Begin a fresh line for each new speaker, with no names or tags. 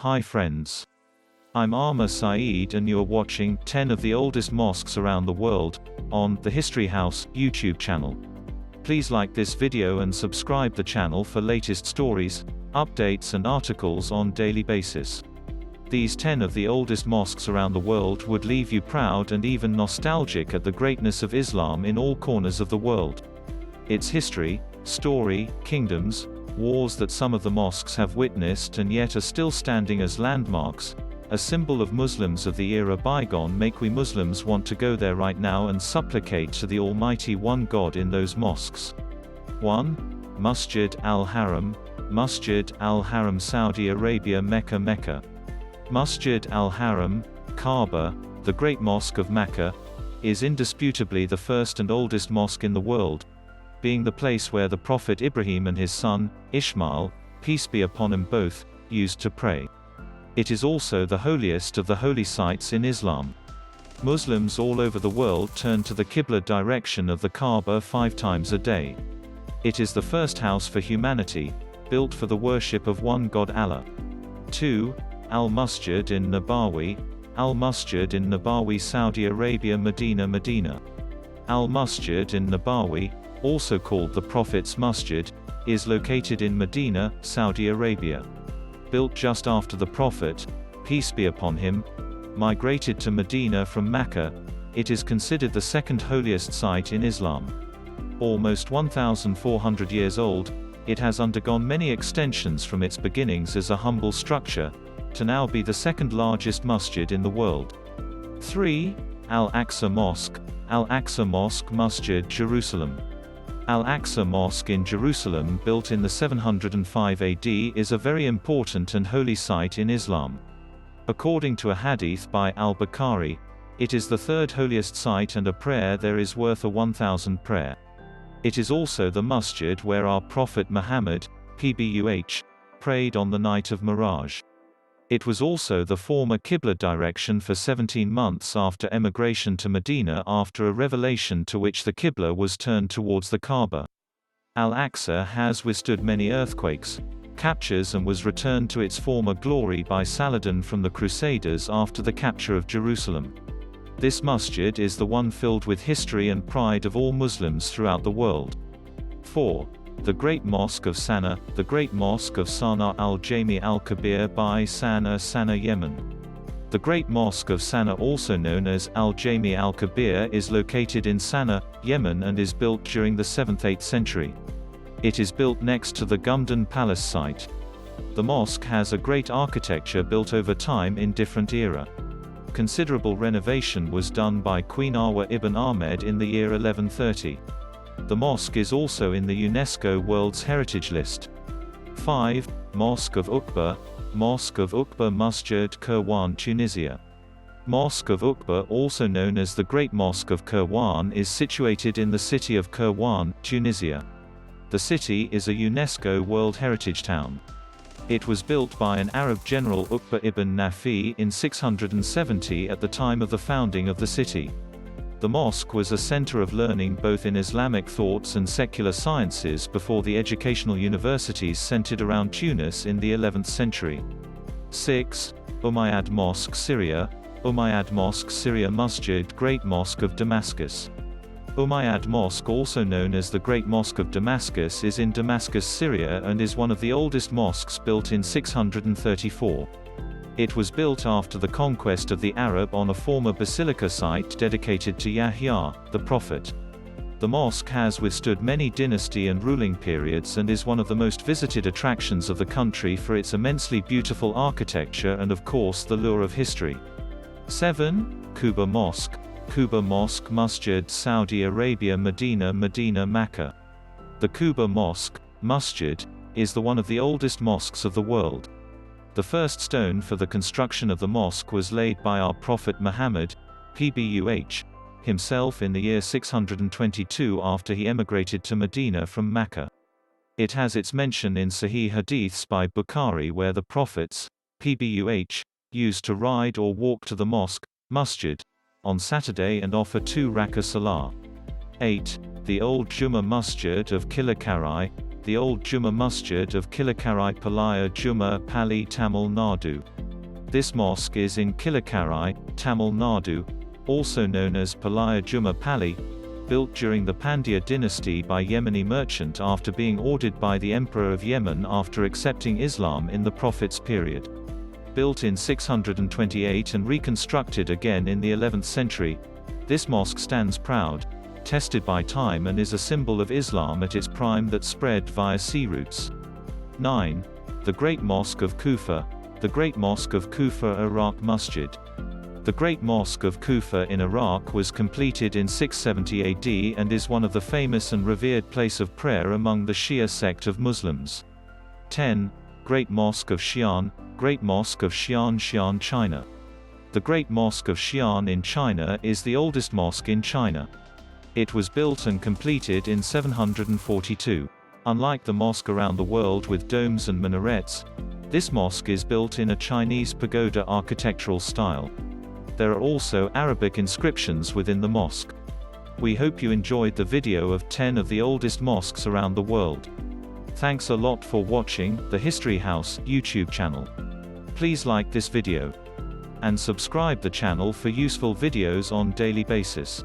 Hi friends. I'm AlMasjid and you're watching 10 of the oldest mosques around the world, on the History House YouTube channel. Please like this video and subscribe the channel for latest stories, updates and articles on daily basis. These 10 of the oldest mosques around the world would leave you proud and even nostalgic at the greatness of Islam in all corners of the world. Its history, story, kingdoms, wars that some of the mosques have witnessed and yet are still standing as landmarks, a symbol of Muslims of the era bygone, make we Muslims want to go there right now and supplicate to the Almighty One God in those mosques. 1. Masjid alHaram, Masjid alHaram, Saudi Arabia, Mecca. Masjid alHaram, Kaaba, the Great Mosque of Mecca, is indisputably the first and oldest mosque in the world, being the place where the Prophet Ibrahim and his son, Ishmael, peace be upon them both, used to pray. It is also the holiest of the holy sites in Islam. Muslims all over the world turn to the Qibla direction of the Kaaba 5 times a day. It is the first house for humanity, built for the worship of one God Allah. 2. AlMasjid in Nabawi, AlMasjid in Nabawi, Saudi Arabia, Medina. AlMasjid in Nabawi, also called the Prophet's Masjid, is located in Medina, Saudi Arabia. Built just after the Prophet, peace be upon him, migrated to Medina from Mecca, it is considered the second holiest site in Islam. Almost 1,400 years old, it has undergone many extensions from its beginnings as a humble structure, to now be the second largest masjid in the world. 3. AlAqsa Mosque, AlAqsa Mosque, Masjid, Jerusalem. AlAqsa Mosque in Jerusalem, built in the 705 AD, is a very important and holy site in Islam. According to a hadith by al-Bukhari, it is the third holiest site and a prayer there is worth a 1,000 prayer. It is also the masjid where our Prophet Muhammad, PBUH, prayed on the night of Miraj. It was also the former Qibla direction for 17 months after emigration to Medina after a revelation to which the Qibla was turned towards the Kaaba. Al-Aqsa has withstood many earthquakes, captures and was returned to its former glory by Saladin from the Crusaders after the capture of Jerusalem. This masjid is the one filled with history and pride of all Muslims throughout the world. 4. The Great Mosque of Sana'a, the Great Mosque of Sana'a al-Jami al-Kabir by Sana'a, Yemen. The Great Mosque of Sana'a, also known as al-Jami al-Kabir, is located in Sana'a, Yemen and is built during the 7th–8th century. It is built next to the Gumdan Palace site. The mosque has a great architecture built over time in different era. Considerable renovation was done by Queen Awa ibn Ahmed in the year 1130. The mosque is also in the UNESCO World Heritage List. 5. Mosque of Uqba, Mosque of Uqba, Masjid, Kirwan, Tunisia. Mosque of Uqba, also known as the Great Mosque of Kirwan, is situated in the city of Kirwan, Tunisia. The city is a UNESCO World Heritage Town. It was built by an Arab general, Uqba ibn Nafi, in 670 at the time of the founding of the city. The mosque was a center of learning both in Islamic thoughts and secular sciences before the educational universities centered around Tunis in the 11th century. 6. Umayyad Mosque, Syria, Umayyad Mosque, Syria, Masjid, Great Mosque of Damascus. Umayyad Mosque, also known as the Great Mosque of Damascus, is in Damascus, Syria and is one of the oldest mosques, built in 634. It was built after the conquest of the Arab on a former basilica site dedicated to Yahya, the Prophet. The mosque has withstood many dynasty and ruling periods and is one of the most visited attractions of the country for its immensely beautiful architecture and of course the lure of history. 7. Cuba Mosque, Cuba Mosque, Masjid, Saudi Arabia, Medina, Mecca. The Cuba Mosque, Masjid, is one of the oldest mosques of the world. The first stone for the construction of the mosque was laid by our Prophet Muhammad, PBUH, himself in the year 622 after he emigrated to Medina from Mecca. It has its mention in Sahih Hadiths by Bukhari where the Prophets, PBUH, used to ride or walk to the mosque, Masjid, on Saturday and offer 2 rakah salah. 8. The old Juma Masjid of Kilikarai, the old Juma Masjid of Kilikarai Palaya Juma Pali Tamil Nadu. This mosque is in Kilikarai, Tamil Nadu, also known as Palaya Juma Pali, built during the Pandya dynasty by Yemeni merchant after being ordered by the Emperor of Yemen after accepting Islam in the Prophet's period. Built in 628 and reconstructed again in the 11th century, this mosque stands proud, tested by time, and is a symbol of Islam at its prime that spread via sea routes. 9. The Great Mosque of Kufa. The Great Mosque of Kufa, Iraq Masjid. The Great Mosque of Kufa in Iraq was completed in 670 AD and is one of the famous and revered place of prayer among the Shia sect of Muslims. 10. Great Mosque of Xi'an. Great Mosque of Xi'an, Xi'an, China. The Great Mosque of Xi'an in China is the oldest mosque in China. It was built and completed in 742. Unlike the mosque around the world with domes and minarets, this mosque is built in a Chinese pagoda architectural style. There are also Arabic inscriptions within the mosque. We hope you enjoyed the video of 10 of the oldest mosques around the world. Thanks a lot for watching the History House YouTube channel. Please like this video and subscribe the channel for useful videos on daily basis.